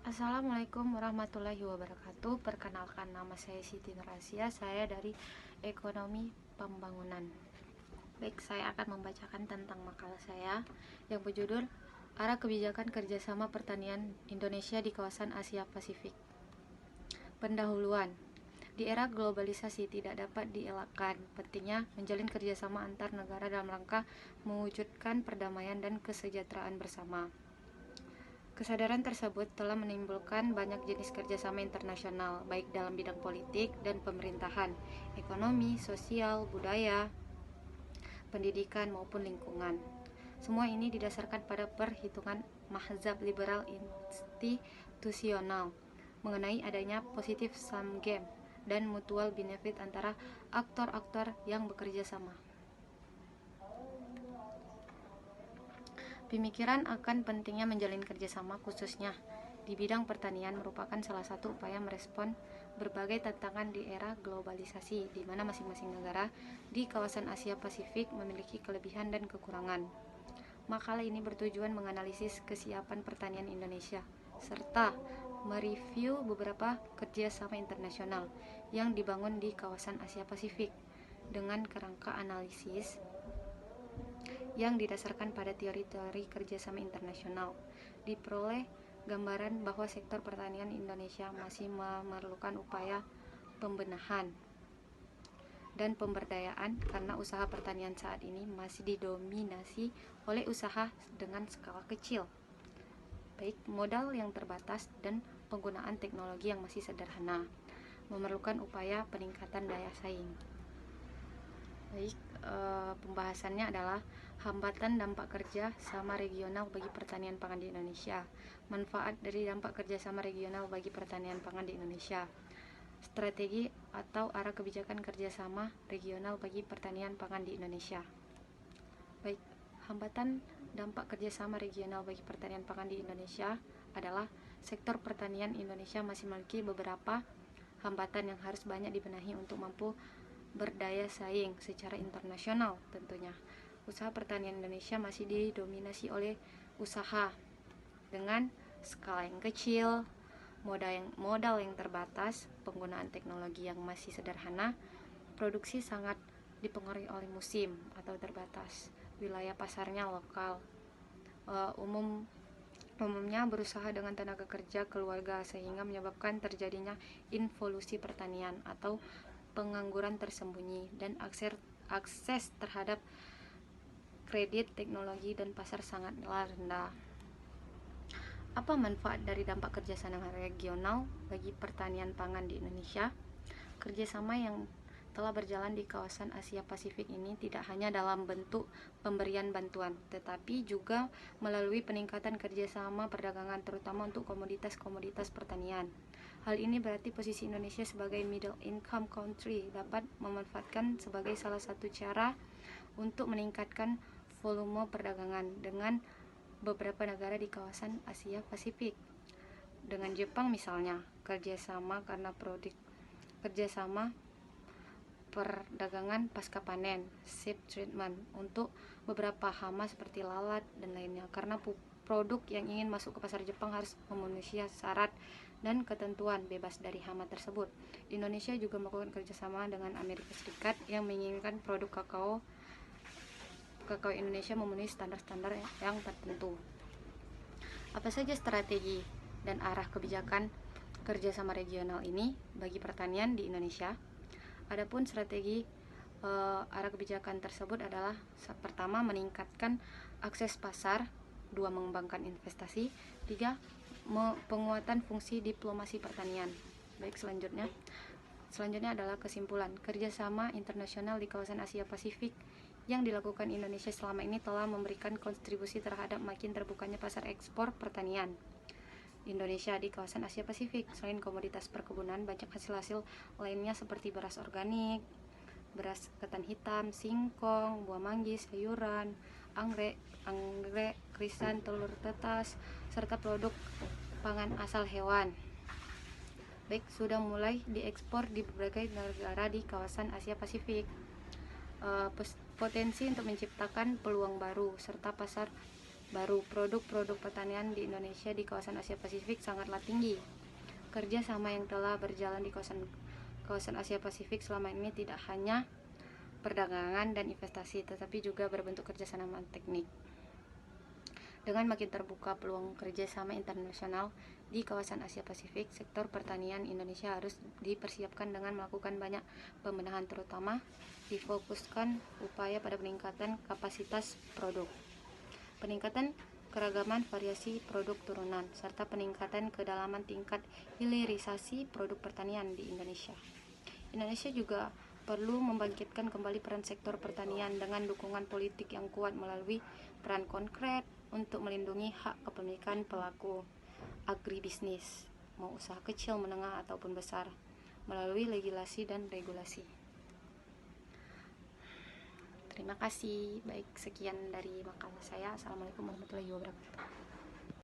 Assalamualaikum warahmatullahi wabarakatuh. Perkenalkan, nama saya Siti Nurasia. Saya dari Ekonomi Pembangunan. Baik, saya akan membacakan tentang makalah saya yang berjudul Arah Kebijakan Kerjasama Pertanian Indonesia di Kawasan Asia Pasifik. Pendahuluan. Di era globalisasi tidak dapat dielakkan pentingnya menjalin kerjasama antar negara dalam rangka mewujudkan perdamaian dan kesejahteraan bersama. Kesadaran tersebut telah menimbulkan banyak jenis kerjasama internasional, baik dalam bidang politik dan pemerintahan, ekonomi, sosial, budaya, pendidikan, maupun lingkungan. Semua ini didasarkan pada perhitungan mazhab liberal institusional mengenai adanya positive sum game dan mutual benefit antara aktor-aktor yang bekerja sama. Pemikiran akan pentingnya menjalin kerjasama khususnya di bidang pertanian merupakan salah satu upaya merespon berbagai tantangan di era globalisasi, di mana masing-masing negara di kawasan Asia Pasifik memiliki kelebihan dan kekurangan. Makalah ini bertujuan menganalisis kesiapan pertanian Indonesia, serta mereview beberapa kerjasama internasional yang dibangun di kawasan Asia Pasifik dengan kerangka analisis yang didasarkan pada teori-teori kerjasama internasional. Diperoleh gambaran bahwa sektor pertanian Indonesia masih memerlukan upaya pembenahan dan pemberdayaan karena usaha pertanian saat ini masih didominasi oleh usaha dengan skala kecil, baik modal yang terbatas dan penggunaan teknologi yang masih sederhana, memerlukan upaya peningkatan daya saing. Baik, pembahasannya adalah hambatan dampak kerja sama regional bagi pertanian pangan di Indonesia, manfaat dari dampak kerjasama regional bagi pertanian pangan di Indonesia, strategi atau arah kebijakan kerjasama regional bagi pertanian pangan di Indonesia. Baik, hambatan dampak kerjasama regional bagi pertanian pangan di Indonesia adalah sektor pertanian Indonesia masih memiliki beberapa hambatan yang harus banyak dibenahi untuk mampu berdaya saing secara internasional. Tentunya usaha pertanian Indonesia masih didominasi oleh usaha dengan skala yang kecil, modal yang terbatas, penggunaan teknologi yang masih sederhana, produksi sangat dipengaruhi oleh musim atau terbatas, wilayah pasarnya lokal, umumnya berusaha dengan tenaga kerja keluarga sehingga menyebabkan terjadinya involusi pertanian atau pengangguran tersembunyi dan akses terhadap kredit, teknologi, dan pasar sangatlah rendah. Apa manfaat dari dampak kerjasama regional bagi pertanian pangan di Indonesia? Kerjasama yang telah berjalan di kawasan Asia Pasifik ini tidak hanya dalam bentuk pemberian bantuan, tetapi juga melalui peningkatan kerjasama perdagangan terutama untuk komoditas-komoditas pertanian. Hal ini berarti posisi Indonesia sebagai middle income country dapat memanfaatkan sebagai salah satu cara untuk meningkatkan volume perdagangan dengan beberapa negara di kawasan Asia Pasifik. Dengan Jepang misalnya, kerjasama perdagangan pasca panen, seed treatment untuk beberapa hama seperti lalat dan lainnya, karena produk yang ingin masuk ke pasar Jepang harus memenuhi syarat dan ketentuan bebas dari hama tersebut. Indonesia juga melakukan kerjasama dengan Amerika Serikat yang menginginkan produk kakao Indonesia memenuhi standar-standar yang tertentu. Apa saja strategi dan arah kebijakan kerjasama regional ini bagi pertanian di Indonesia? Adapun strategi arah kebijakan tersebut adalah pertama, meningkatkan akses pasar, dua, mengembangkan investasi, tiga, penguatan fungsi diplomasi pertanian. Baik, selanjutnya adalah kesimpulan. Kerjasama internasional di kawasan Asia Pasifik yang dilakukan Indonesia selama ini telah memberikan kontribusi terhadap makin terbukanya pasar ekspor pertanian Indonesia di kawasan Asia Pasifik. Selain komoditas perkebunan, banyak hasil-hasil lainnya seperti beras organik, beras ketan hitam, singkong, buah manggis, sayuran, anggrek, krisan, telur tetas, serta produk pangan asal hewan. Baik, sudah mulai diekspor di berbagai negara di kawasan Asia Pasifik. Potensi untuk menciptakan peluang baru serta pasar baru. Produk-produk pertanian di Indonesia di kawasan Asia Pasifik sangatlah tinggi. Kerjasama yang telah berjalan di kawasan Asia Pasifik selama ini tidak hanya perdagangan dan investasi, tetapi juga berbentuk kerjasama teknik. Dengan makin terbuka peluang kerjasama internasional di kawasan Asia Pasifik, sektor pertanian Indonesia harus dipersiapkan dengan melakukan banyak pembenahan, terutama difokuskan upaya pada peningkatan kapasitas produk, peningkatan keragaman variasi produk turunan, serta peningkatan kedalaman tingkat hilirisasi produk pertanian di Indonesia. Indonesia juga perlu membangkitkan kembali peran sektor pertanian dengan dukungan politik yang kuat melalui peran konkret untuk melindungi hak kepemilikan pelaku agribisnis, mau usaha kecil, menengah, ataupun besar, melalui legislasi dan regulasi. Terima kasih. Baik, sekian dari makalah saya. Assalamualaikum warahmatullahi wabarakatuh.